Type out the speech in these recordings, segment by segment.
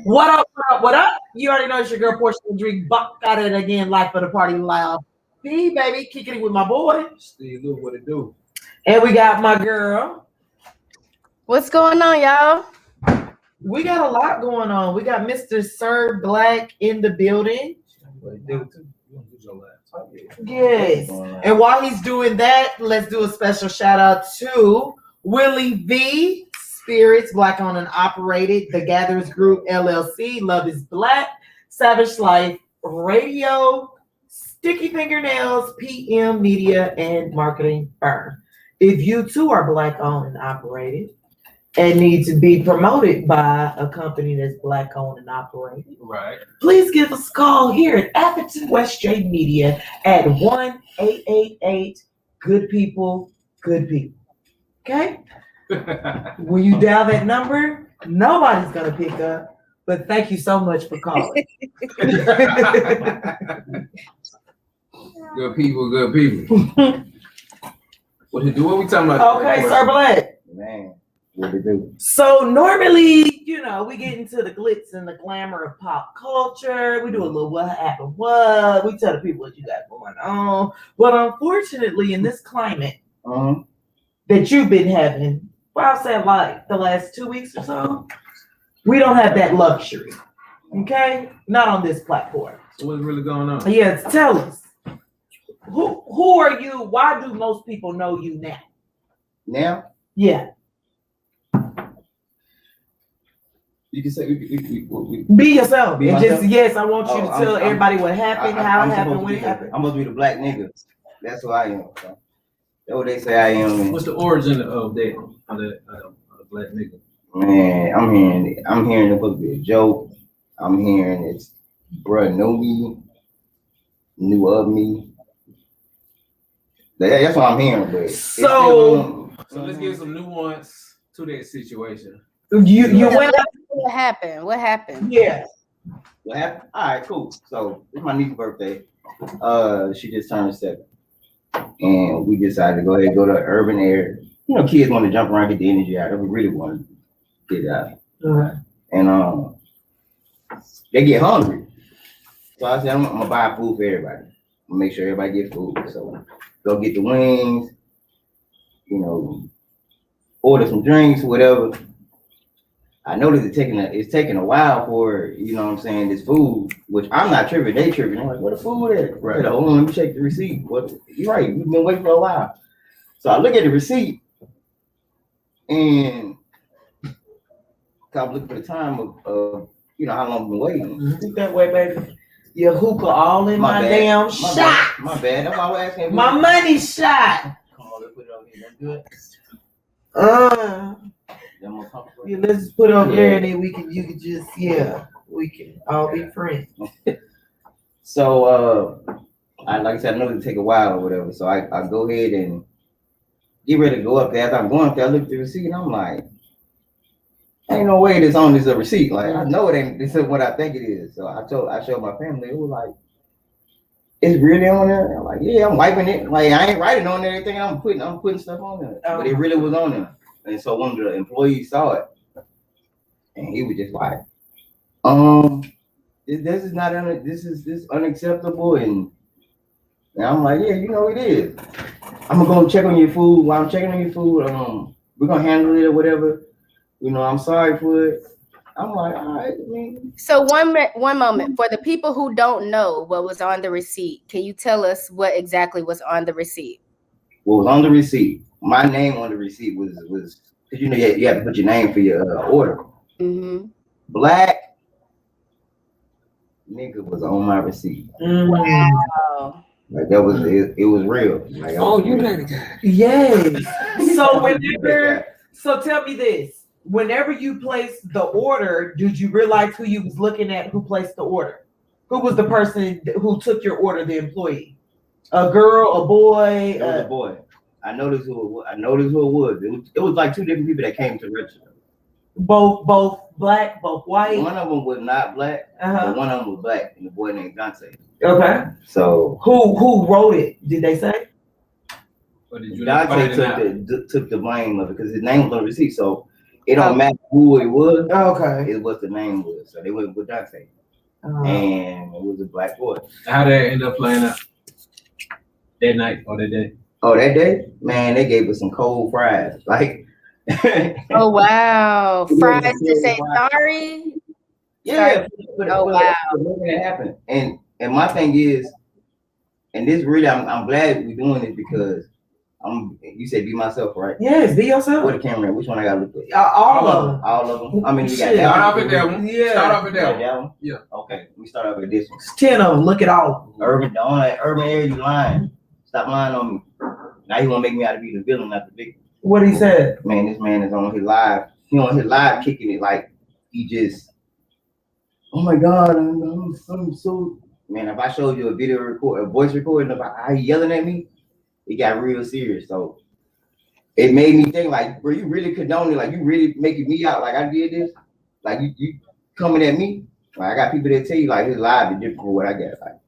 What up, what up, what up? You already know it's your girl Portia Drink. Buck got it again, life of the party loud. B baby, kicking it with my boy. Steve, look what it do. And we got my girl. What's going on, y'all? We got a lot going on. We got Mr. Sir Black in the building. What it do? You gonna do your last. Yes. And while he's doing that, let's do a special shout out to Willie V, Spirits, Black owned and operated, The Gatherers Group LLC, Love is Black, Savage Life Radio, Sticky Fingernails, PM Media and Marketing Firm. If you too are Black owned and operated and need to be promoted by a company that's Black owned and operated, Right. please give us a call here at Atherton West J Media at 1-888 Good People, Good People. Okay? When you dial that number, nobody's going to pick up. But thank you so much for calling. Good people, good people. What it do? What we talking about? Okay, Sir Black. Man, what it do? So normally, we get into the glitz and the glamour of pop culture. We do a little what happened, what. We tell the people what you got going on. But unfortunately, in this climate that you've been having, well, I'll say like the last 2 weeks or so, we don't have that luxury. Okay? Not on this platform. So what's really going on? Yes, tell us. Who are you? Why do most people know you now? Now, Yeah. you can say we Be yourself. Be And myself? just, yes, I want you to Oh, tell I'm- everybody what happened, how it happened, when it happened. I'm supposed to be the black nigga. That's who I am. So. That's what they say I am. And, What's the origin of that? Of the black nigga? man, I'm hearing it's supposed to be a joke. I'm hearing it's bruh know me, knew of me. That's what I'm hearing, but it's So- still, So let's give some nuance to that situation. You went up. What happened? What happened? Yeah. what happened? All right, cool. So it's my niece's birthday. She just turned 7. And we decided to go ahead and go to urban area. Kids want to jump around, get the energy out. We really want to get out. And they get hungry. So I said, I'm gonna buy food for everybody. I'm gonna make sure everybody get food. So go get the wings, order some drinks, whatever. I noticed it's taking a while for, this food, which I'm not tripping, they tripping. I'm like, where the food at? Right. Hold on, let me check the receipt. What? You're right, we've been waiting for a while. So I look at the receipt and I'm looking for the time of how long I've been waiting. Think that way, baby. Your hookah all in my bad. damn My shot. bad. My bad. That's why I was asking. My money shot. Come on, let's put it over here. That's good. That more comfortable. Yeah, let's just put it over there and then you can just, we can all be friends. So, like I said, I know it'll take a while or whatever. So I go ahead and get ready to go up there. After I'm going up there, I look at the receipt and I'm like, ain't no way this on this a receipt. Like, I know it ain't, this is what I think it is. So I showed my family, it was like, it's really on there? I'm like, yeah, I'm wiping it. Like, I ain't writing on there anything. I'm putting stuff on there. But it really was on there. And so one of the employees saw it. And he was just like, this is not, this is unacceptable. And I'm like, yeah, it is. I'm gonna go check on your food. While I'm checking on your food, we're gonna handle it or whatever. I'm sorry for it. I'm like, all right, man. So one moment for the people who don't know what was on the receipt. Can you tell us what exactly was on the receipt? What was on the receipt? My name on the receipt was because you have to put your name for your order. Mm-hmm. Black nigga was on my receipt. Wow. Like that was it was real. Like, You that guy. Yes. So tell me this. Whenever you placed the order, did you realize who you was looking at who placed the order? Who was the person who took your order, the employee? A girl, a boy? It was a boy. I noticed who it was. It was like 2 different people that came to register. Both black, both white? One of them was not black, but one of them was black, and the boy named Dante. Okay. So who wrote it? Did they say? Or did you Dante took the blame of it because his name was on the receipt. So It don't matter who it was. Okay. It was the name was. So they went with Dante, Uh, and it was a black boy. How did it end up playing out that night or that day? Oh, that day, man, they gave us some cold fries. Like, Oh wow. Yeah, Fries yeah, to say fries. sorry. yeah, Oh, wow. for making it happen. And my thing is, and this really, I'm glad we're doing this because you said be myself, right? yes, be yourself. What the camera? Which one I gotta look at? All of them. All of them. I mean, you got Shit. that Start one. off at that one. Yeah. Start off at You got that one. that one? Yeah. Okay, we start off with this one. It's 10 of them. Look at all. The only urban area you lying. Stop lying on me. Now you wanna make me out to be the villain, not the victim. What he said. Man, this man is on his live. He on his live kicking it like he just. Oh my God, I'm so. Man, if I showed you a voice recording about how he yelling at me, it got real serious. So it made me think like, bro, you really condoning, like you really making me out like I did this, like you coming at me. Like I got people that tell you like his live is different from what I got, like,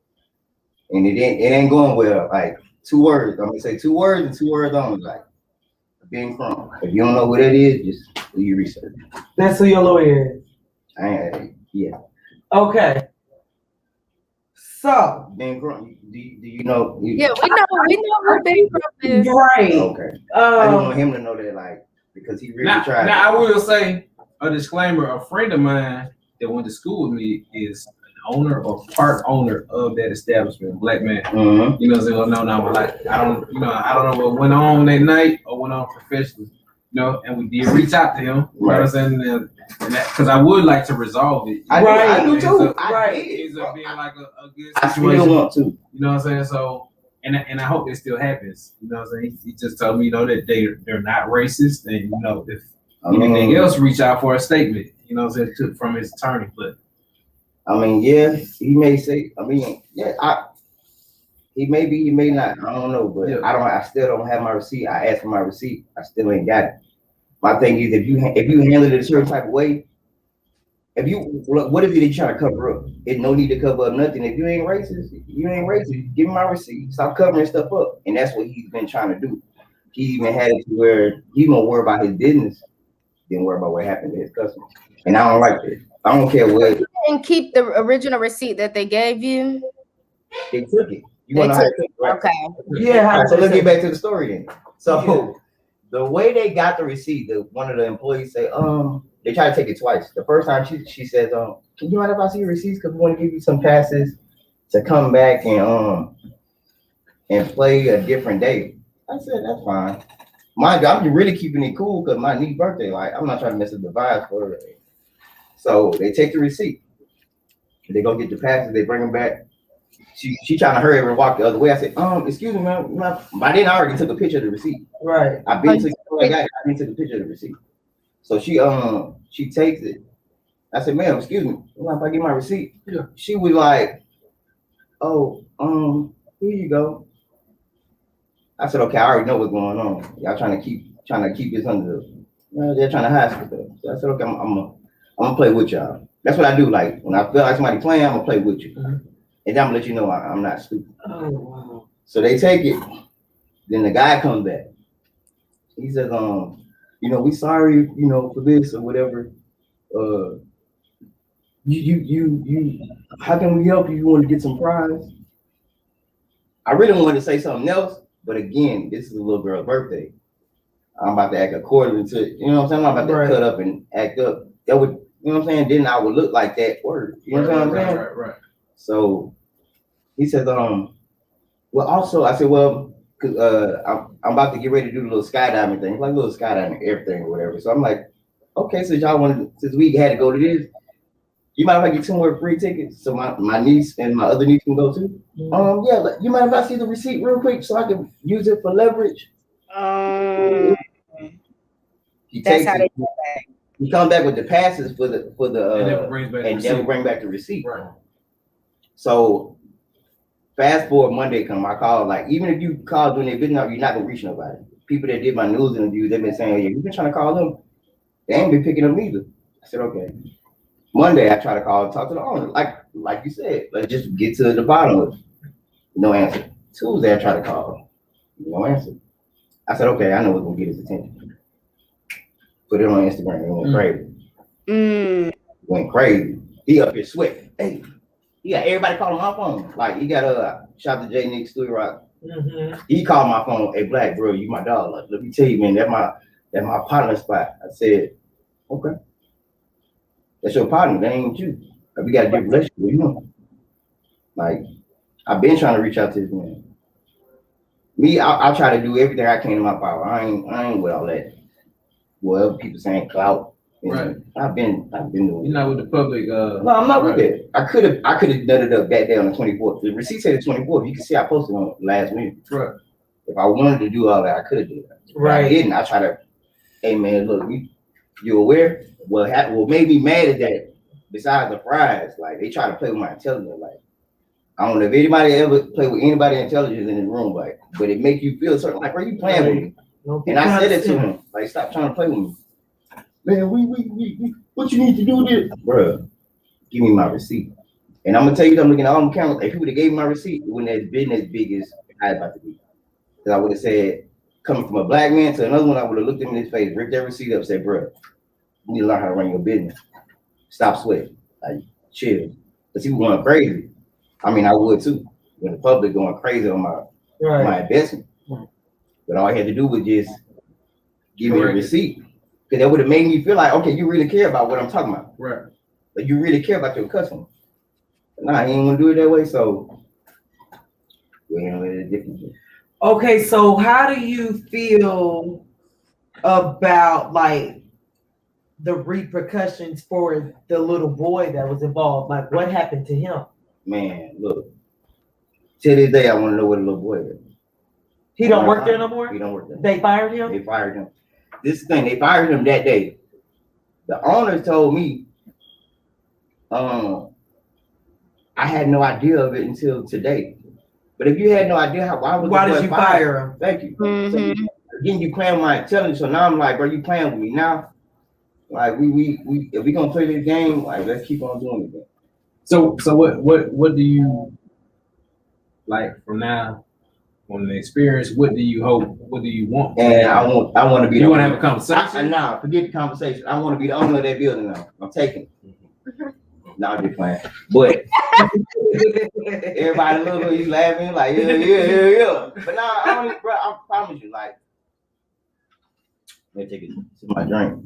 and it ain't going well. Like 2 words, I'm gonna say 2 words and 2 words only, like being from. If you don't know what that is, just do your research. That's who your lawyer is. Yeah, Okay. So, Ben Crump. Do you know? Yeah, we know who Big Crump is. right. Okay. I didn't Um, want him to know that, like, because he really Now, tried. now I will say a disclaimer. A friend of mine that went to school with me is an owner or part owner of that establishment, a black man. Mhm. You know, so no, like I don't know what went on that night or went on professionally. You know, and we did reach out to him. You know what I'm saying? And that, because I would like to resolve it. I do It too. ends up- Right. It ends up being like a good I situation. still want to. You know what I'm saying? So, and I hope it still happens. You know what I'm saying? He just told me, you know, that they're not racist, and you know, if anything else, reach out for a statement. You know what I'm saying? From his attorney, but I mean, yeah, he may say. I mean, yeah, he may be, he may not. I don't know, but Yeah. I still don't have my receipt. I asked for my receipt. I still ain't got it. My thing is, if you handle it a certain type of way, what if you trying to cover up? There's no need to cover up nothing. If you ain't racist, you ain't racist. Give me my receipt. Stop covering stuff up. And that's what he's been trying to do. He even had it to where he's gonna worry about his business, then worry about what happened to his customers. And I don't like this. I don't care what And keep the original receipt that they gave you. they took it. You They wanna know how took they took it, right? Okay. yeah. How Alright, so let's they get back to the story then. So Yeah. the way they got the receipt, one of the employees say, they tried to take it twice. The first time she says, can you mind if I see your receipts? Because we want to give you some passes to come back and play a different day. I said, that's fine. Mind you, I'm really keeping it cool because my niece's birthday, like I'm not trying to mess up the vibes for her. So they take the receipt. They go get the passes, they bring them back. She trying to hurry up and walk the other way. I said, excuse me, ma'am. By then I already took a picture of the receipt. Right. I've been took a picture of the receipt. So she takes it. I said, ma'am, excuse me, if I get my receipt? Yeah. She was like, oh, here you go. I said, okay, I already know what's going on. Y'all trying to keep this under they're trying to hide some stuff. So I said, okay, I'm gonna play with y'all. That's what I do. Like when I feel like somebody playing, I'm gonna play with you. Mhm. And then I'm gonna let you know I'm not stupid. Oh wow. So they take it. Then the guy comes back. He says, we sorry, for this or whatever. You how can we help you? You want to get some fries? I really wanted to say something else, but again, this is a little girl's birthday. I'm about to act according to, you know what I'm saying? I'm about to Right. cut up and act up. That would, you know what I'm saying? Then I would look like that word. You know what I'm saying? Right. So he says, well, also, I said, well, cause I'm about to get ready to do the little skydiving thing, like a little skydiving everything or whatever. So I'm like, okay, since we had to go to this, you mind if I get 2 more free tickets so my niece and my other niece can go too? Yeah, you mind if I see the receipt real quick so I can use it for leverage? He That's takes how it. they He comes back with the passes for the And then brings back the and then receipt. bring back the receipt. Right. So fast forward Monday come, I called, like, even if you call doing their business, you're not gonna reach nobody. People that did my news interviews, they've been saying, yeah, you've been trying to call them. They ain't been picking up neither. I said, okay. Monday, I try to call and talk to the owner. Like you said, let's just get to the bottom of it. No answer. Tuesday, I try to call. No answer. I said, okay, I know what's gonna get his attention. Put it on Instagram. It went crazy. Went crazy. He up here sweating. Hey, he got everybody calling my phone. Like he got shout out to J Nick Stewie Rock. He called my phone. Hey, Black bro, you my dog. Like, let me tell you, man, that my partner spot. I said, okay, that's your partner. That ain't you. Like, we got a good relationship with you. Like, I've been trying to reach out to this man. Me, I'll try to do everything I can in my power. I ain't with all that. Well, people saying clout. Right. I've been doing. You're not with the public. No, I'm not with it. I could have done it up that day on the 24th. The receipt said the 24th. You can see I posted on last week. Right. If I wanted to do all that, I could have done that. Right. I didn't. I try to. Hey man, look, you aware? What made me mad is that besides the fries, like they try to play with my intelligence. Like I don't know if anybody ever play with anybody intelligence in the room, like, but it make you feel certain. Like, bro, you playing with me? And I said it to him. Like, stop trying to play with me. Man, we what you need to do this, bro? Give me my receipt, and I'm gonna tell you, I'm looking at all the cameras. If you would have gave me my receipt, it wouldn't have been as big as I about to be. Because I would have said, coming from a black man to another one, I would have looked him in his face, ripped that receipt up, said, bro, you need to learn how to run your business. Stop sweating, like chill. Because he was going crazy. I mean, I would too. When the public going crazy on my investment, but all I had to do was just give me a receipt. Because that would have made me feel like, okay, you really care about what I'm talking about. Right. Like you really care about your customer. But nah, he ain't gonna do it that way, so we handle it differently. Okay, so how do you feel about like the repercussions for the little boy that was involved? Like what happened to him? Man, look. To this day, I want to know what the little boy is. He don't work there no more? He don't work there. They fired him? They fired him. This thing, they fired him that day. The owners told me, I had no idea of it until today. But if you had no idea why did you fire him? Thank you. So again, you playing with my intelligence. So now I'm like, bro, you playing with me now? Like if we gonna play this game, like let's keep on doing it. So what do you like from now? On the experience, what do you hope? What do you want? And I want to be. You want to have a conversation? Nah, forget the conversation. I want to be the owner of that building now. I'm taking it. No, I'm just playing. But everybody look at you laughing like yeah. But nah, bro, I promise you, like, let me take it to my drink.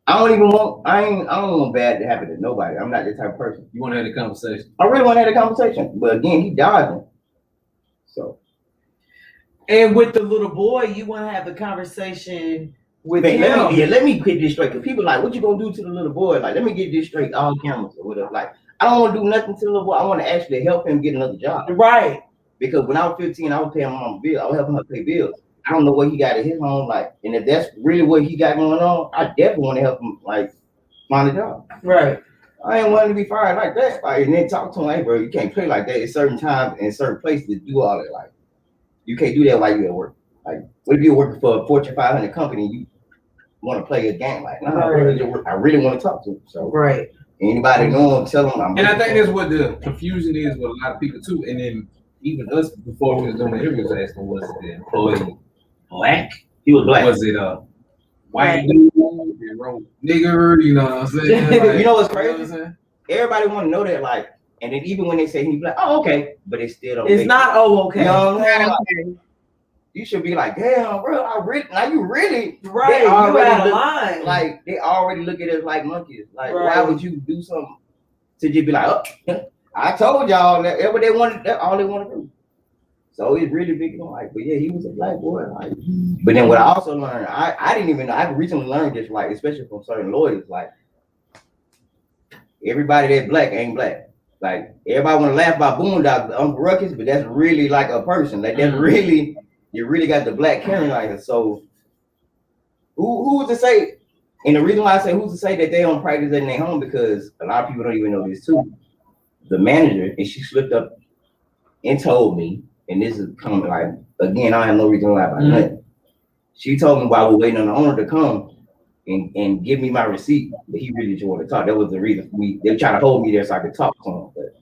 I don't want bad to happen to nobody. I'm not that type of person. You want to have a conversation? I really want to have a conversation, but again, he dodging. So, and with the little boy, you want to have a conversation with him. Let me get this straight. Cause people like, what you gonna do to the little boy? Like, let me get this straight. All cameras or whatever. Like, I don't want to do nothing to the little boy. I want to actually help him get another job. Right. Because when I was 15, I was paying my mom bills. I was helping her pay bills. I don't know what he got at his home. Like, and if that's really what he got going on, I definitely want to help him like find a job. Right. I ain't wanting to be fired like that. Like, and then talk to him, hey, bro, you can't play like that at certain times and certain places to do all that. Like, you can't do that while you're at work. Like, what if you're working for a Fortune 500 company and you want to play a game? Like, no, bro, I really want to talk to him. So, right. Anybody know him, tell him I'm. And I think that's what the confusion is with a lot of people too. And then even us before we was doing the interviews, asking was the employee black? He was black. Was it white dude? They wrote nigger, you know what I'm saying? Like, you know what's crazy? You know what I'm saying? Everybody want to know that, like, and then even when they say he's black, oh, okay, but it still don't. It's not, okay. You know what I'm saying? Like, you should be like, damn, bro, you really right. You out of line. Like, they already look at us like monkeys. Like, why would you do something to just be like, oh, I told y'all that what they wanted, that's all they want to do. So it's really big, like, but yeah, he was a black boy. Like, but then what I also learned, I didn't even know. I recently learned this, like, especially from certain lawyers, like, everybody that's black ain't black. Like, everybody want to laugh about Boondocks, Uncle Ruckus, but that's really like a person. Like, that's really, you really got the black Karen like it. So, who's to say? And the reason why I say who's to say that they don't practice it in their home, because a lot of people don't even know this too. The manager, and she slipped up and told me, and this is coming like, again, I have no reason to lie about nothing. She told me while we're waiting on the owner to come and give me my receipt, but he really just wanted to talk. That was the reason they tried to hold me there so I could talk to him. But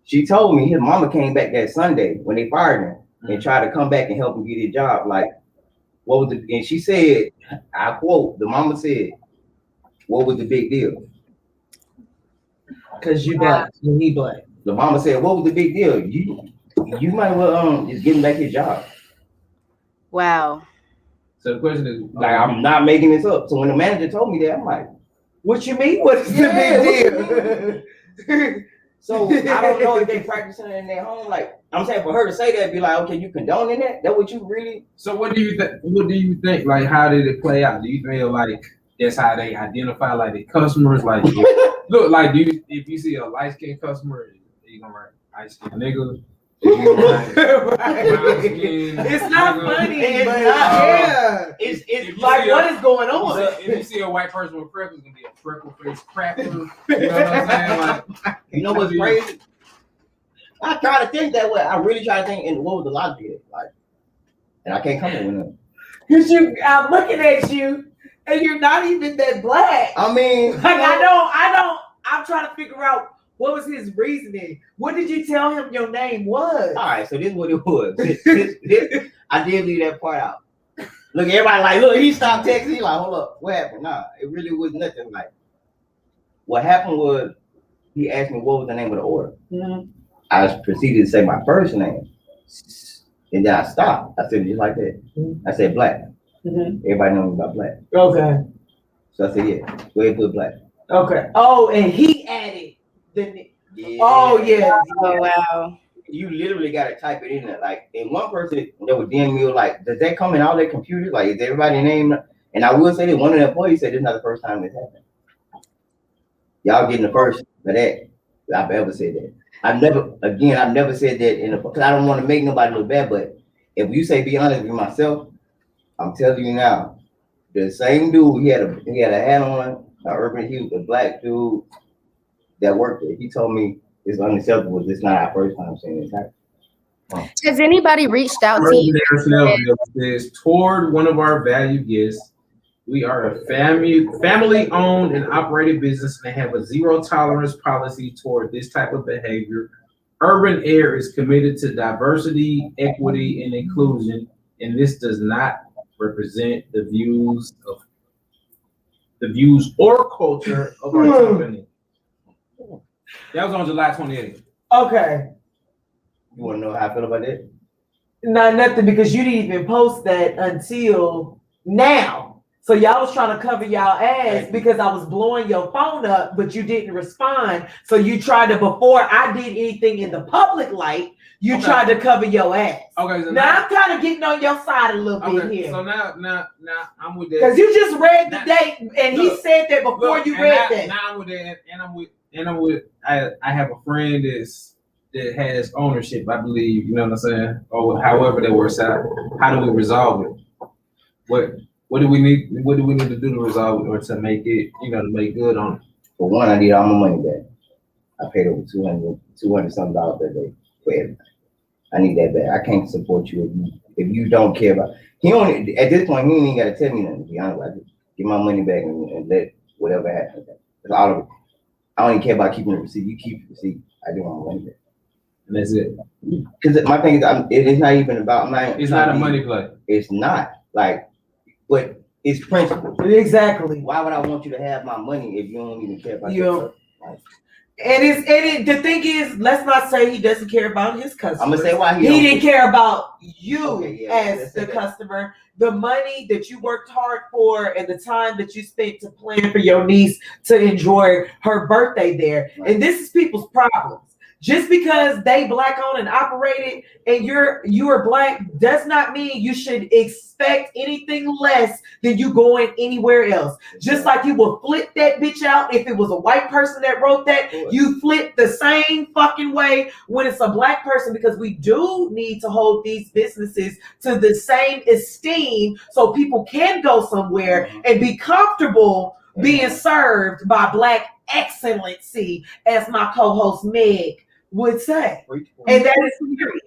she told me his mama came back that Sunday when they fired him and tried to come back and help him get his job. Like, what was the, and she said, I quote, the mama said, what was the big deal? Because you black, and he black. The mama said, what was the big deal? You might well just give him back his job. Wow. So the question is, Like, I'm not making this up. So when the manager told me that, I'm like, What you mean? What is the big deal? so I don't know if they practicing it in their home. Like, I'm saying for her to say that, be like, okay, you condoning that? That what you really? so what do you think? What do you think? Like, how did it play out? Do you feel like that's how they identify like the customers? Like, look, like, do you, if you see a light skinned customer, you gonna write light skinned nigga? It's not funny, It's but not. yeah. It's Like, what is going So on? if you see a white person with freckles, it's gonna be a freckle face cracker. You know what I'm saying? Like, you know what's crazy? I try to think that way. I really try to think, and what was the logic? Like, and I can't come up with it. Because I'm looking at you, and you're not even that black. I mean, Like, I'm trying to figure out what was his reasoning. What did you tell him your name was? all right, so this is what it was. This, I did leave that part out. Look, everybody like, look, he stopped texting. He like, hold up, what happened? Nah, it really was nothing. Like, what happened was he asked me what was the name of the order. Mm-hmm. I proceeded to say my first name, and then I stopped. I said just like that. Mm-hmm. I said black. Mm-hmm. Everybody knows about black, Okay. so I said yeah. Go ahead and put black. Okay. Oh, and he added the. Yeah. Oh yeah. Oh wow. You literally gotta type it in there. Like, and one person that was DM me was like, does that come in all their computers? Like, is everybody name? And I will say that one of the employees said this is not the first time this happened. Y'all getting the first for that I've ever said that. I've never said that in a, because I don't want to make nobody look bad, but if you say be honest with myself, I'm telling you now, the same dude, he had a hat on, he was a black dude that worked there. He told me it's unacceptable. This is not our first time saying this happen. Has anybody reached out to you? says toward one of our valued guests, we are a family-owned and operated business and have a zero tolerance policy toward this type of behavior. Urban Air is committed to diversity, equity, and inclusion, and this does not represent the views or culture of our company. That was on July 28th. Okay. You want to know how I feel about that? Not nothing, because you didn't even post that until now. So y'all was trying to cover y'all ass because I was blowing your phone up, but you didn't respond. So you tried to, before I did anything in the public light, you tried to cover your ass. Okay, so now I'm kind of getting on your side a little bit here. So now I'm with that. Because you just read the date, and he said that before you read that. Now I'm with that, and I'm with. I have a friend that has ownership, I believe. You know what I'm saying? Or however that works out. How do we resolve it? What do we need? What do we need to do to resolve it, or to make it? You know, to make good on it. For one, I need all my money back. I paid over $200 something that day for everything. I need that back. I can't support you if you don't care about. He only at this point he ain't even got to tell me nothing. To be honest, I just get my money back and let whatever happens. That's all of it. I don't even care about keeping the receipt. You keep the receipt. I do want my money back. And that's it. Because my thing is, it's not even about my. It's not a money play. It's not like, but it's principle. Exactly. Why would I want you to have my money if you don't even care about You yourself? The thing is, let's not say he doesn't care about his customers. I'm gonna say why he didn't care about you as let's the say that. customer. The money that you worked hard for and the time that you spent to plan for your niece to enjoy her birthday there. Right. And this is people's problems. Just because they black owned and operated and you are black does not mean you should expect anything less than you going anywhere else. Just like you will flip that bitch out if it was a white person that wrote that, you flip the same fucking way when it's a black person, because we do need to hold these businesses to the same esteem so people can go somewhere and be comfortable being served by black excellency, as my co-host Meg would say. And that is period.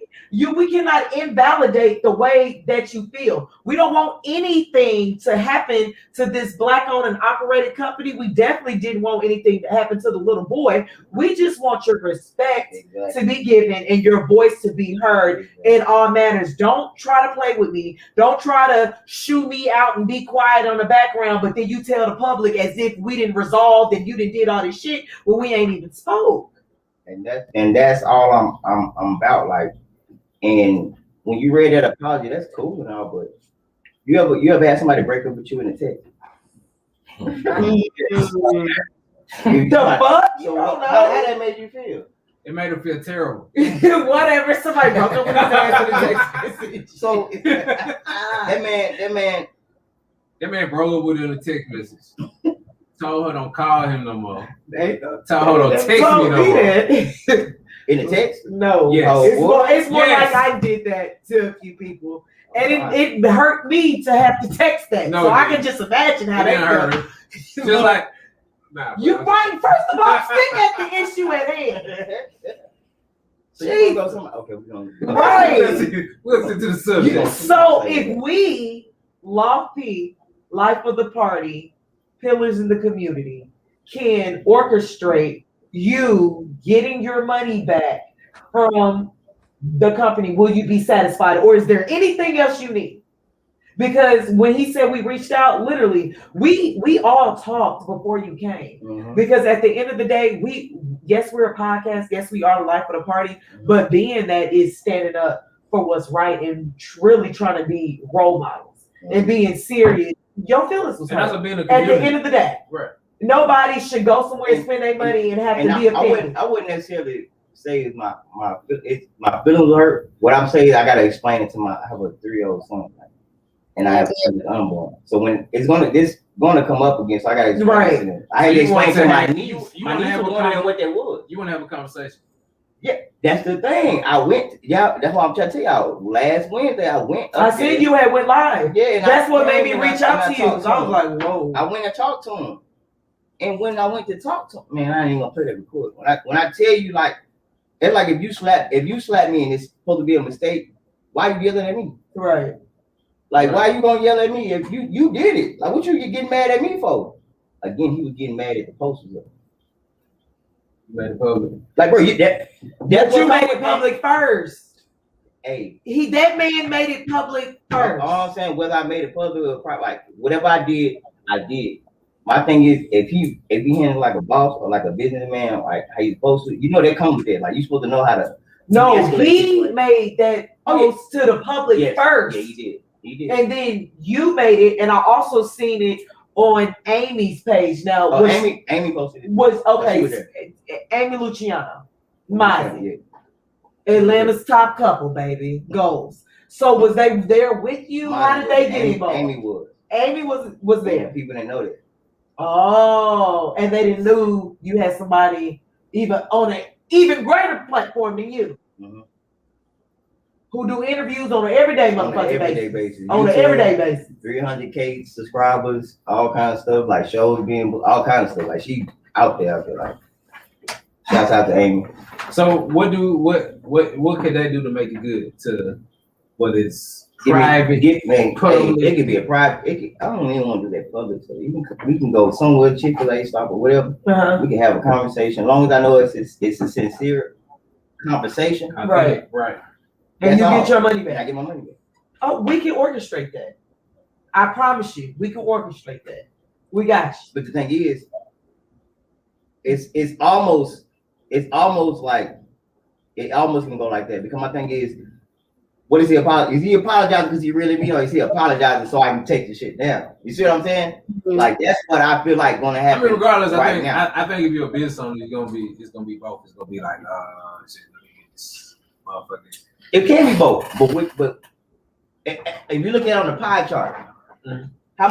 We cannot invalidate the way that you feel. We don't want anything to happen to this Black-owned and operated company. We definitely didn't want anything to happen to the little boy. We just want your respect to be given and your voice to be heard in all manners. Don't try to play with me. Don't try to shoo me out and be quiet on the background, but then you tell the public as if we didn't resolve and you did all this shit when we ain't even spoke. And that's all I'm about. Like, and when you read that apology, that's cool and all, but you ever had somebody break up with you in a text? The fuck? You So don't know. how that made you feel? It made her feel terrible. Whatever. Somebody broke up with his ass in a text message. So that man broke up with her in a text message. Told her don't call him no more. They Told her don't text me no more. that. in the text? No. Yes. It's more Yes. like I did that to a few people. And it hurt me to have to text that. No, so it I didn't. can just imagine how It didn't that hurt felt. her. Just like, nah. You bro. right. First of all, stick at the issue at hand. So you gonna go somewhere? Okay, we're gonna Right. We'll sit to the subject. So if we, Lofty, Life of the Party, Pillars in the Community, can orchestrate you getting your money back from the company, will you be satisfied? Or is there anything else you need? Because when he said we reached out, literally, we all talked before you came. Mhm. Because at the end of the day, we're a podcast, yes, we are the Life of the Party, but being that is standing up for what's right and really trying to be role models and being serious. Your feelings was And that's hurt. what being a At the community. end of the day, Right. nobody should go somewhere and spend their money and have And to be I offended. wouldn't necessarily say it's my feelings hurt. What I'm saying is I gotta explain it to I have a 3-year-old son, like, and I have a son that's unborn. So when this gonna come up again, so I gotta explain it to them. I had to You explain want to to my have- niece. you My wanna niece have was a wondering con- what that was. You want to have a conversation? That's the thing. I went. Yeah, that's why I'm trying to tell y'all. Last Wednesday, I went. I up seen there. you had went live. Yeah, and That's what made me and reach I out to you. talked So I was him. like, whoa. I went and talked to him, and when I went to talk to him, man, I ain't even gonna play that record. When I tell you, like, it's like if you slap me and it's supposed to be a mistake, why you yelling at me? Right. Like, why you gonna yell at me if you did it? Like, what you getting mad at me for? Again, he was getting mad at the posters. You made it public. Like, bro, But that's you what made it public first. Hey, That man made it public first. all I'm saying, whether I made it public or private, like whatever I did, I did. My thing is, if he handled like a boss or like a businessman, like how you supposed to, that comes with it. Like you supposed to know how to. No, de-escalate he situation. made that post to the public Yes, first. Yeah, he did. He did. And then you made it, and I also seen it on Amy's page. Now, Oh, was, Amy posted it. was She okay. was there. Amy Luciano, Miley, Yeah. Atlanta's top couple, baby, goals. So was they there with you? How did they get involved? Amy was. Amy was Yeah, there. people didn't know that. Oh, and they didn't know you had somebody even on an even greater platform than you, Mhm. who do interviews on an everyday On an motherfucking everyday basis. basis. On an YouTube, everyday basis. 300K subscribers, all kind of stuff, like shows being, all kind of stuff. Like she out there, like. Shouts out to Amy. So what could they do to make it good? To whether it's It private, could be a private. I don't even want to do that public. So we can go somewhere, Chick-fil-A stop or whatever. Uh-huh. We can have a conversation. As long as I know it's a sincere conversation. I think, Right. right. And That's you all. get your money And I back. get my money back. Oh, we can orchestrate that. I promise you, we can orchestrate that. We got you. But the thing is, it's almost like it almost can go like that. Because my thing is, what is he apologizing? Is he apologizing because he really mean, or is he apologizing so I can take the shit down? You see what I'm saying? Like that's what I feel like gonna I happen. mean, regardless, right now. I think if you're a business owner, it's gonna be both. It's gonna be like, shit, let me get this motherfucker. It can be both, but if you look at it on the pie chart, Mhm. how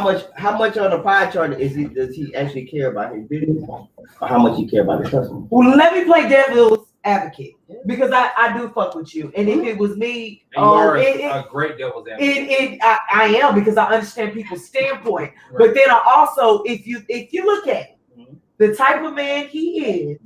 much on the pie chart does he actually care about his business, or how much he care about his customer? Well, let me play devil's advocate because I do fuck with you. And if it was me, And you are it, a great devil's advocate. I am because I understand people's standpoint. Right. But then I also, if you look at it, the type of man he is,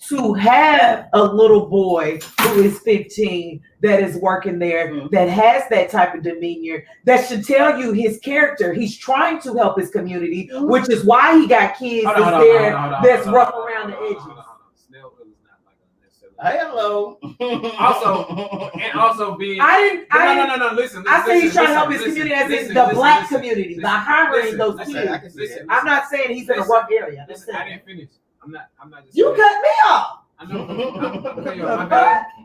to have a little boy who is 15 that is working there, that has that type of demeanor, that should tell you his character. He's trying to help his community, which is why he got kids that's rough around the edges. Hello. Also being. No. Listen. I say he's trying to help his community, as in the black community, by hiring those kids. I'm not saying he's in a rough area. I didn't finish. I'm not. Just you cut me off. I know.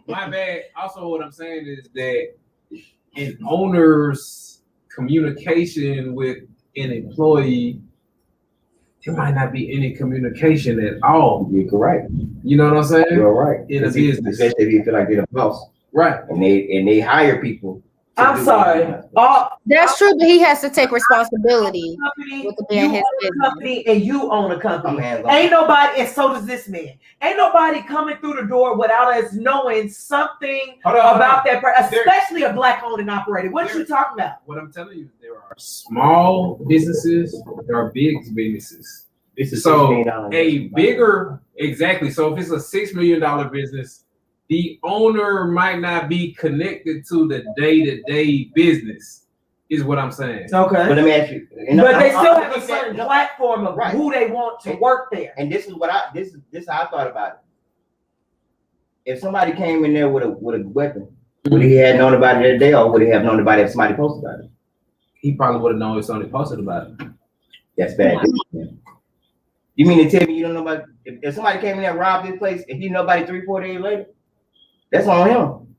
My bad. Also, what I'm saying is that an owner's communication with an employee, there might not be any communication at all. You're correct. You know what I'm saying? You're right. In a business, especially if you feel like they're the boss, right? And they hire people. I'm sorry. That's true, but he has to take responsibility with it being his business. Company and you own a company. Ain't nobody, and so does this man. Ain't nobody coming through the door without us knowing something about that person, especially a black-owned and operated. What you talking about? What I'm telling you, there are small businesses, there are big businesses. So a bigger, exactly. So if it's a $6 million business, the owner might not be connected to the day-to-day business, is what I'm saying. Okay. But let me ask you. But they still have a certain platform of who they want to work there. And this is what this is how I thought about it. If somebody came in there with a weapon, would he have known about it that day, or would he have known about it if somebody posted about it? He probably would have known if somebody posted about it. That's bad. You mean to tell me you don't know about if somebody came in there and robbed this place, if you know about it 3-4 days later? That's on him.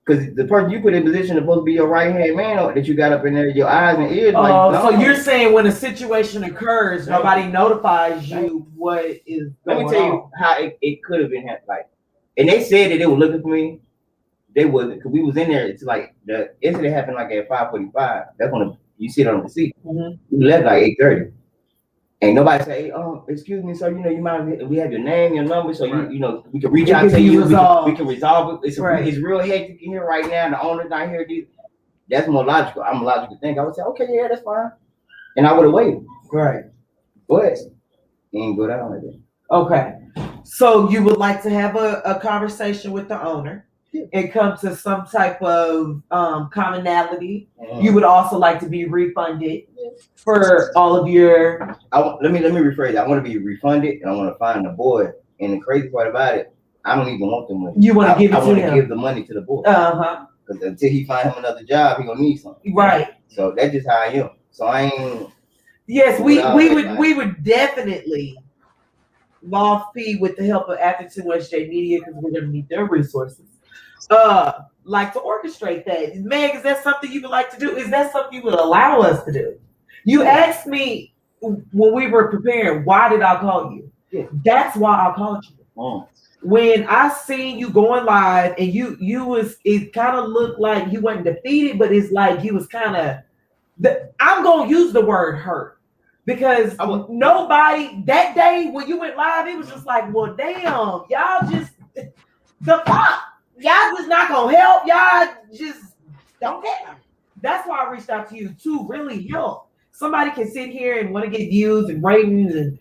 Because the person you put in position is supposed to be your right hand man that you got up in there, your eyes and ears. So you're saying when a situation occurs, nobody notifies you what is going on. Let me tell you how it could have been like, and they said that they were looking for me. They wasn't, because we was in there. It's like the incident happened like at 5:45. That's when you see it on the receipt. We left like 8:30. And nobody say, hey, excuse me, sir, you might we have your name, your number, so we can reach out to you. We can resolve it. It's real hectic in here right now. The owner's not here. That's more logical. I'm a logical thing. I would say, okay, yeah, that's fine. And I would have waited. Right. But it ain't go down like that. Okay. So you would like to have a conversation with the owner and come to some type of commonality. You would also like to be refunded for all of your. Let me rephrase. I want to be refunded, and I want to find the boy. And the crazy part about it, I don't even want the money. You want to give it to him. I want to give the money to the boy. Because until he find him another job, he gonna need something. Right. So that's just how I am. So I ain't. Yes, we would definitely love fee with the help of After 2SJ Media, because we're gonna need their resources. Like to orchestrate that. Meg, is that something you would like to do? Is that something you would allow us to do? You asked me when we were preparing, why did I call you? Yeah. That's why I called you. When I seen you going live and it kind of looked like you wasn't defeated, but it's like you was kind of, I'm going to use the word hurt, because nobody, that day when you went live, it was just like, well, damn, y'all just, the fuck? Y'all just not gonna help. Y'all just don't care. That's why I reached out to you to really help. Somebody can sit here and want to get views and ratings and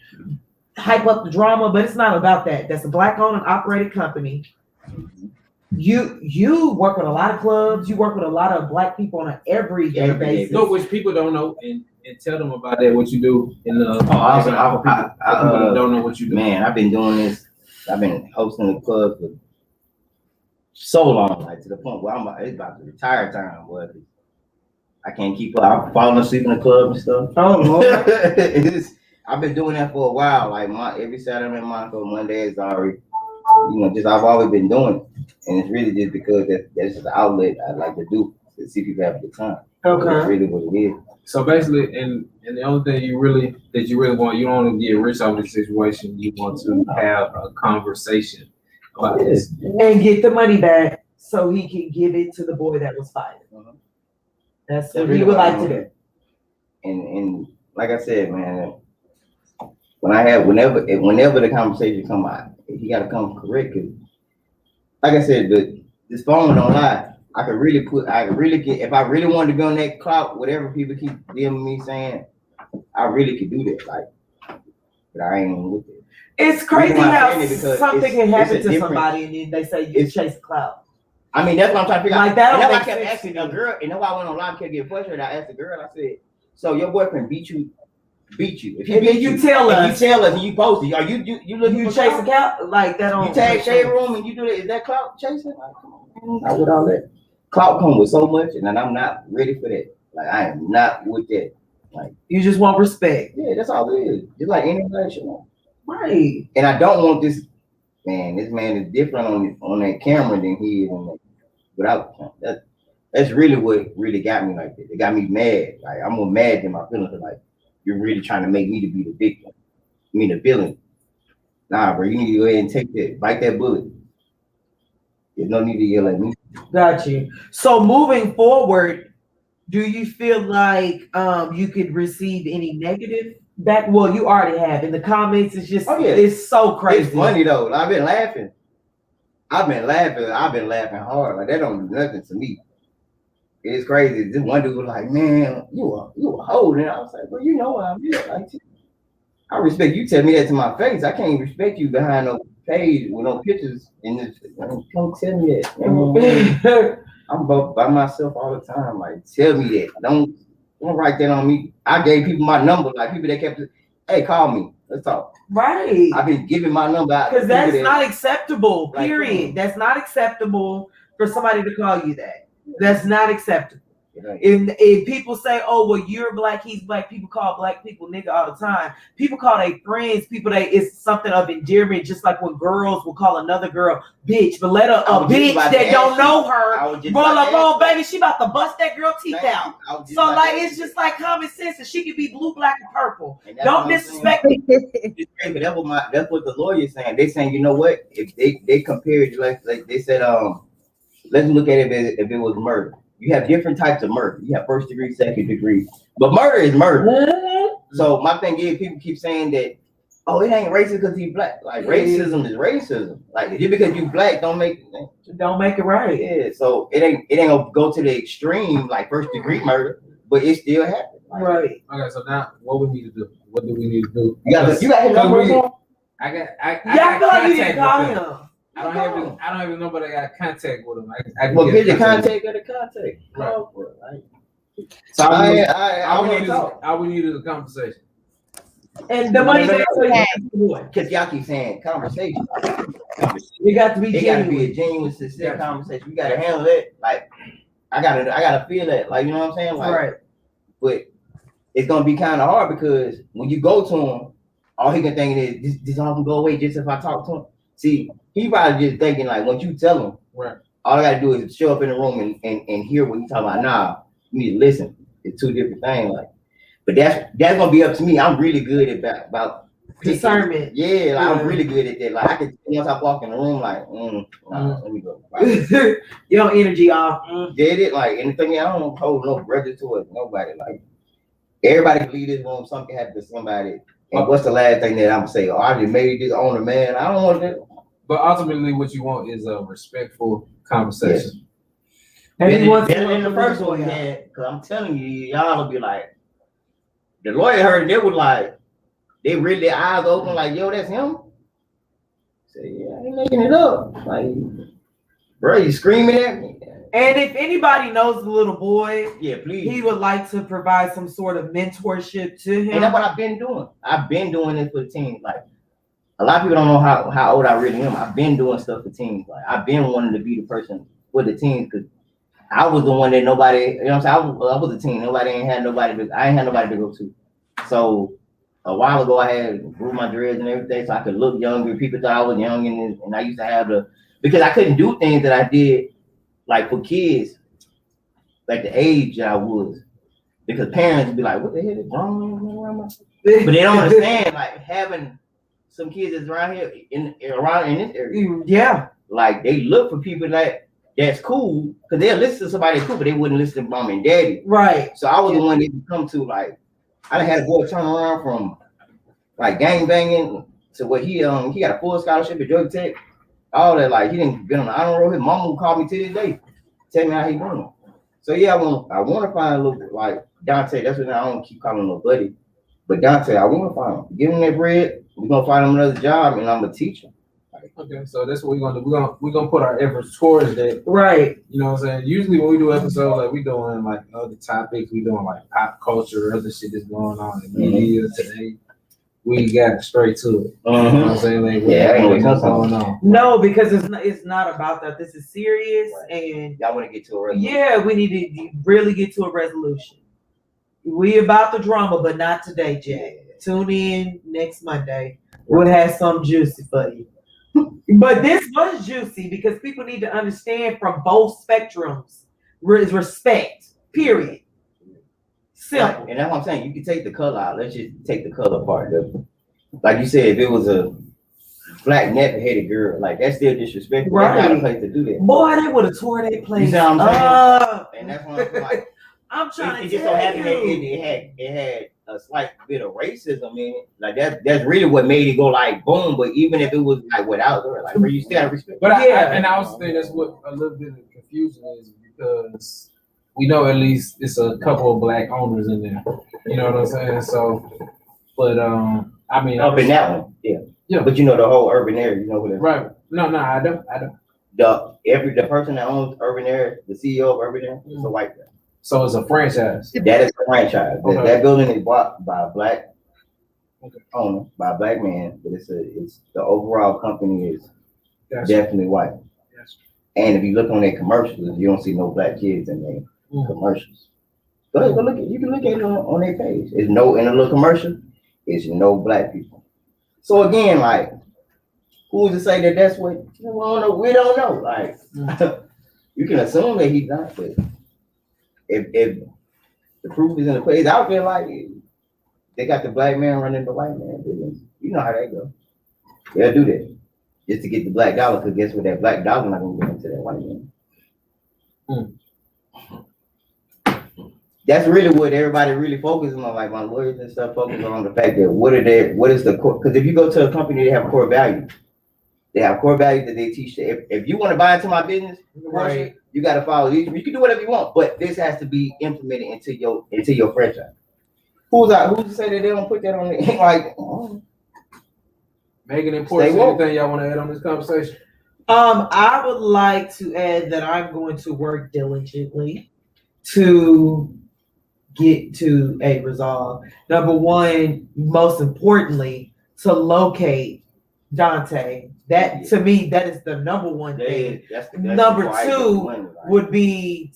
hype up the drama, but it's not about that. That's a black-owned and operated company. You work with a lot of clubs. You work with a lot of black people on an everyday basis. No, which people don't know, and tell them about that. What you do in the people that don't know what you do. Man, I've been doing this. I've been hosting the club for so long, like to the point where it's about to retire time, but I can't keep up. I'm falling asleep in the club and stuff. I've been doing that for a while. Like every Saturday in Monaco, Monday is already, I've always been doing it, and it's really just because that's just the outlet I like to do to see people have a good time. Okay, that's really what it is. So basically, and the only thing you really want, you don't want to get rich out of this situation. You want to have a conversation about this and get the money back so he can give it to the boy that was fired. That's what he would like to do. And like I said, man, whenever the conversation come out, he got to come correct. Cause like I said, this phone don't lie. I could really get, if I really wanted to be on that clout, whatever people keep DMing me saying, I really could do that. Like, but I ain't with it. It's crazy Reason why I'm how saying it because something can it's happen a to different- somebody and then they say you it's- chase a cloud. I mean, that's what I'm trying to figure out. Like, that And don't that's why I make kept sense asking to a me. girl, and that's why I went online, kept getting frustrated. I asked the girl, I said, so your boyfriend beat you. If he And then beat you tell and us. you tell us and you post it, are you looking You for chase a clout? cow like that on You tag Shade Room and you do that, is that clout chasing? Like, come on, man, not with all that. Clout come with so much, and I'm not ready for that. Like, I am not with that. Like, You just want respect. yeah, that's all it is. Just like any relationship. Right. And I don't want this man. This man is different on that camera than he is on that without the camera. That's really what really got me like that. It got me mad. Like, I'm more mad than my feelings. Like, you're really trying to make me to be the victim. The villain. Nah, bro, you need to go ahead and take that, bite that bullet. There's no need to yell at me. Got you. So moving forward, do you feel like you could receive any negative back? Well, you already have in the comments. It's just it's so crazy. It's funny though. I've been laughing. I've been laughing hard. Like, that don't do nothing to me. It's crazy. This one dude was like, "Man, you a hoe." And I was like, "Well, you know what I'm here. Like, I respect you. Tell me that to my face. I can't respect you behind no page with no pictures in this. Don't tell me that. Man. I'm by myself all the time. Like, tell me that. Don't write that on me. I gave people my number. Like, people that kept, hey, call me. Let's talk. Right. I've been giving my number out Because that's not acceptable. Like, Period. That's not acceptable for somebody to call you that. That's not acceptable. Right. If people say, "Oh, well, you're black, he's black," people call black people nigga all the time. People call their friends, it's something of endearment, just like when girls will call another girl bitch, but let a bitch that don't know her roll up on, baby, she about to bust that girl teeth out. So like, it's just like common sense, and she could be blue, black, and purple. Don't disrespect me. That's what the lawyer's saying. They saying, you know what? If they compared, like they said, let's look at it if it was murder. You have different types of murder. You have first degree, second degree, but murder is murder. Mm-hmm. So my thing is, people keep saying that, oh, it ain't racist because he's black. Like, racism is racism. Like, just because you black don't make it right. Yeah. So it ain't gonna go to the extreme like first degree murder, but it still happens. Like, Right. Okay, so now what we need to do? What do we need to do? You got his number. I Yeah, I feel like you need to call him. I don't have his number. I got contact with him. I can Well, get get the contact. contact. Right. Call for it, right? So I want to all talk. we need is a conversation. And the money No, that Because y'all keep saying conversation. you got to be It got to be genuine. a genuine, sincere conversation. We got to handle it. Like, I gotta feel that. Like, you know what I'm saying? Like, Right. but it's gonna be kind of hard because when you go to him, all he can think is this all can go away just if I talk to him. See, he probably just thinking like once you tell him, Right. all I gotta do is show up in the room and hear what you talking about. Nah, you need to listen. It's two different things. Like, but that's gonna be up to me. I'm really good at about picking. Discernment. Yeah, like, I'm really good at that. Like, I can once I walk in the room, like, let me go. Like, Your energy off. get it? Like, anything, I don't hold no grudges towards nobody. Like, everybody can leave this room, something can happen to somebody. And what's the last thing that I'm gonna say? Oh, I just made this on a man. I don't want that. But ultimately, what you want is a respectful conversation. And he wants better than the first one we had. Because I'm telling you, y'all will be like, the lawyer heard it, they was like, they really their eyes open, like, yo, that's him. Say, yeah, I ain't making it up. Like, bro, you screaming at me? And if anybody knows the little boy, Yeah, please. he would like to provide some sort of mentorship to him. And that's what I've been doing. I've been doing this for the teams. Like, a lot of people don't know how old I really am. I've been doing stuff for teams. Like, I've been wanting to be the person for the teams because I was the one that nobody, you know what I'm saying? I was a team. I ain't had nobody to go to. So a while ago, I had grew my dreads and everything so I could look younger. People thought I was young, and I used to have because I couldn't do things that I did like for kids, like the age that I was. Because parents would be like, what the hell is wrong? But they don't understand, like, having some kids that's around here around in this area. Yeah. Like, they look for people that's cool, because they'll listen to somebody cool, but they wouldn't listen to mom and daddy. Right. So I was the one they would come to, like, I done had a boy turn around from like gang banging to what he got a full scholarship at Georgia Tech. All that, like, he didn't been on the honor roll. His mama would call me to this day, tell me how he doing. So yeah, I want to find a little like Dante. That's what I don't keep calling him no buddy. But Dante, I want to find him. Give him that bread. We're gonna find him another job, and I'm gonna teach him. Okay, so that's what we're gonna do. We're gonna put our efforts towards that. Right. You know what I'm saying? Usually when we do episodes, like we doing like other topics, we doing like pop culture, other shit that's going on in media today. We got straight to it. You know what I'm saying? Like, Yeah, I ain't gonna what's tell going on. No, because it's not about that. This is serious, and Y'all want to get to a resolution. yeah, we need to really get to a resolution. We about the drama, but not today, Jay. Tune in next Monday. We'll have some juicy for you. But this was juicy because people need to understand from both spectrums. Respect. Period. Simple. And that's what I'm saying. You can take the color out. Let's just take the color part. Like you said, if it was a black neck-headed girl, like that's still disrespectful. Right. That's not a place to do that. Boy, they would have tore that place You see what I'm saying? up. And that's what I'm like. I'm trying It to just so tell happened that you. it had a slight bit of racism in it. Like that's really what made it go like boom. But even if it was like without her, like where you still have respect. But Yeah. I also think that's what a little bit of confusion is because we know at least it's a couple of black owners in there. You know what I'm saying? So, but I mean, Up in that one, yeah. Yeah. But you know the whole urban area, you know what it is. right? No, I don't. The person that owns urban area, the CEO of urban area, is a white guy. So it's a franchise. That is a franchise. Okay. That building is bought by a black Okay. owner, by a black man, but it's the overall company is Gotcha. definitely white. Gotcha. And if you look on their commercials, you don't see no black kids in their commercials. Go ahead, go look at. You can look at it on their page. It's no in a little commercial. It's no black people. So again, like, who's to say that that's what? We don't know. Like, you can assume that he's not, but if the proof is in the place, I feel like they got the black man running the white man business. You know how that go. They'll do that just to get the black dollar. Because guess what? That black dollar not gonna get into that white man. That's really what everybody really focuses on. Like my lawyers and stuff focus on the fact that what is the core? Because if you go to a company, they have core values. They have core values that they teach. If you want to buy into my business, Right. you got to follow these. You can do whatever you want, but this has to be implemented into your franchise. Who's to say that they don't put that on it? Like, Megan and Portia, Stay woke. anything y'all want to add on this conversation? I would like to add that I'm going to work diligently to get to a resolve. Number one, most importantly, to locate Dante. That to me, that is the number one thing. Number two would be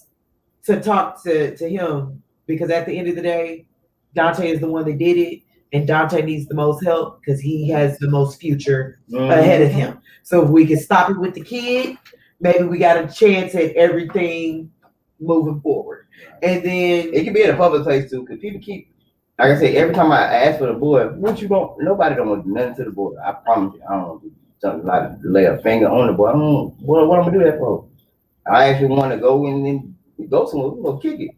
to talk to him, because at the end of the day, Dante is the one that did it, and Dante needs the most help because he has the most future ahead of him. So if we can stop it with the kid, maybe we got a chance at everything moving forward. And then It can be in a public place too, because people keep, like I said, every time I ask for the boy, what you want? Nobody don't want nothing to the boy. I promise you, I don't something like lay a finger on the boy. I don't. What I'm gonna do that for? I actually want to go and then go somewhere. We're gonna kick it,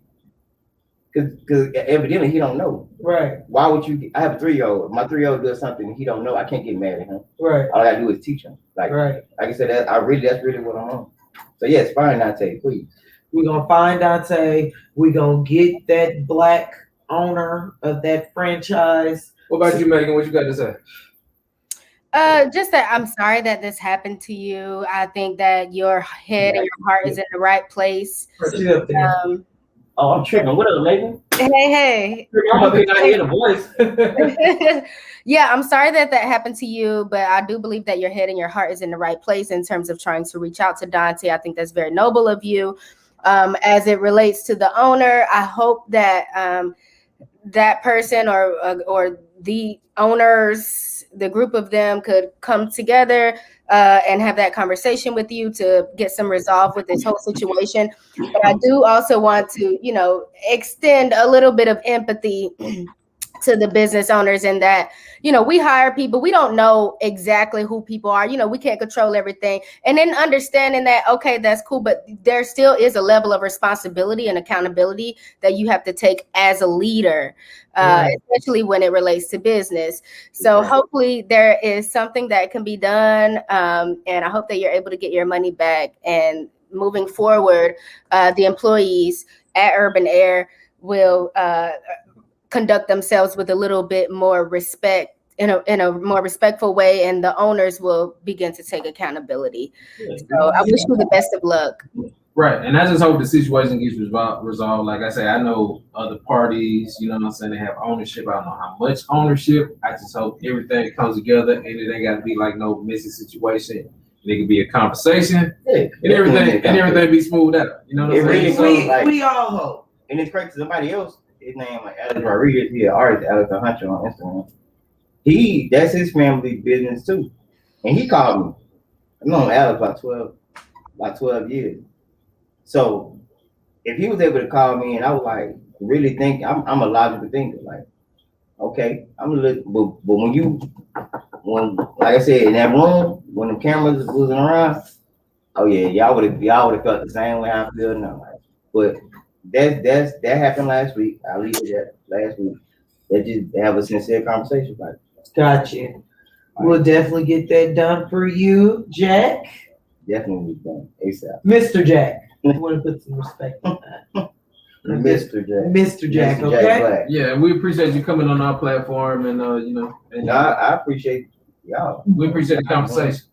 because evidently he don't know. right, Why would you? I have a 3-year-old. My 3-year-old does something he don't know. I can't get mad at him. right, All I gotta do is teach him. Like I said, that's really what I'm on. So yes, fine, Dante, please. we're gonna find Dante. We're gonna get that black owner of that franchise. What about you, Megan? What you got to say? Just that I'm sorry that this happened to you. I think that your head and your heart is in the right place. Oh, I'm tripping. What up, Megan? Hey. I'm up here not hear the voice. Yeah, I'm sorry that happened to you, but I do believe that your head and your heart is in the right place in terms of trying to reach out to Dante. I think that's very noble of you. As it relates to the owner, I hope that that person or the owners, the group of them, could come together and have that conversation with you to get some resolve with this whole situation. But I do also want to, extend a little bit of empathy to the business owners, in that, we hire people. We don't know exactly who people are. We can't control everything. And then understanding that, okay, that's cool, but there still is a level of responsibility and accountability that you have to take as a leader, especially when it relates to business. So hopefully there is something that can be done. And I hope that you're able to get your money back. And moving forward, the employees at Urban Air will conduct themselves with a little bit more respect in a more respectful way, and the owners will begin to take accountability. So I wish you the best of luck. Right, and I just hope the situation gets resolved. Like I say, I know other parties, you know what I'm saying, they have ownership. I don't know how much ownership. I just hope everything comes together and it ain't got to be like no messy situation. It could be a conversation and everything be smoothed out. You know what I'm It saying? really So, We all hope. And it's crazy. Somebody else, his name like Alex Rodriguez. He an artist, Alex Hunter on Instagram. That's his family business too. And he called me. I've known Alex about 12 years. So if he was able to call me and I was like really think, I'm a logical thinker. Like, okay, I'm a little, but when like I said in that room, when the cameras wasn't around, oh yeah, y'all would have felt the same way I feel now. Like, but that happened last week. I leave it at last week. They just have a sincere conversation. Like, Gotcha. We'll definitely get that done for you, Jack. definitely done ASAP. Mr. Jack. I want to put some respect on that. Mr. Jack. Mr. Jack, Mr. okay? Black. yeah, we appreciate you coming on our platform and you know, and No, I appreciate y'all. we appreciate the conversation.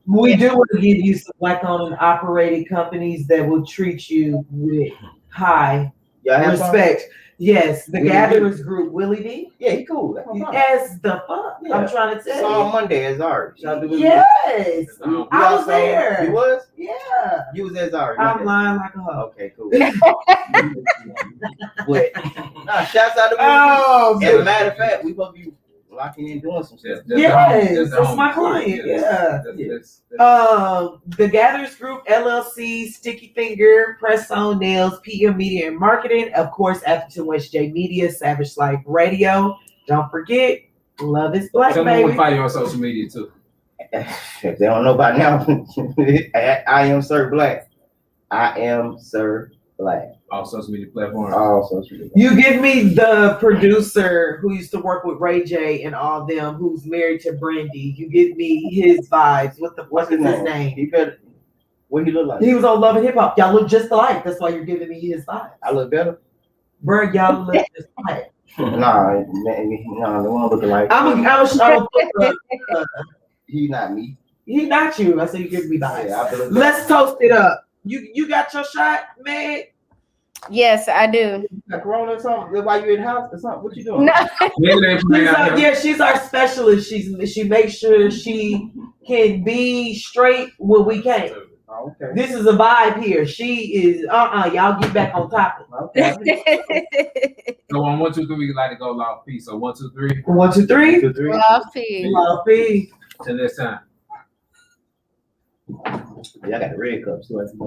We do want to give you some black-owned and operated companies that will treat you with high Y'all have fun? respect. Yes, the Willie Gatherers Group, Willie D. Yeah, he cool. That's my problem. As the fuck, Yeah. I'm trying to tell Saw him you. Monday at Zari. Shout out to Willie D. Yes, Um, I was You there. was? Yeah, You was at Zari. I'm lying like a hoe. Okay, cool. But nah, shouts out to Willie Oh, D. As a matter of fact, we supposed to be locking in doing some stuff. Yes, that's my client, yeah. The Gatherers Group LLC, Sticky Finger, Press On Nails, PM Media and Marketing, of course, Atherton West J Media, Savage Life Radio. Don't forget, love is black, Tell them we baby. follow you on social media too. If they don't know by now, I am Sir Black. I am Sir Black. All social media platforms. Also, true. You give me the producer who used to work with Ray J and all them, who's married to Brandy. You give me his vibes. What's his name? He better. What he look like? He was on Love and Hip Hop. Y'all look just alike. That's why you're giving me his vibes. I look better. Bro, y'all look just alike. Nah, the one looking like I'm he not me. he not you. I said you give me vibes. Yeah, I feel like Let's toast it up. You got your shot, man. Yes, I do. got Corona or something. Why you in the house or something? What you doing? No, She's our specialist. She makes sure she can be straight when we can't. Oh, okay. This is a vibe here. She is y'all get back on topic. Okay. So on 1, 2, 3, we like to go loud peace. So 1, 2, 3. 1, 2, 3. 2, 3. Love, peace. Love, peace. Till next time. Yeah, I got the red cups. So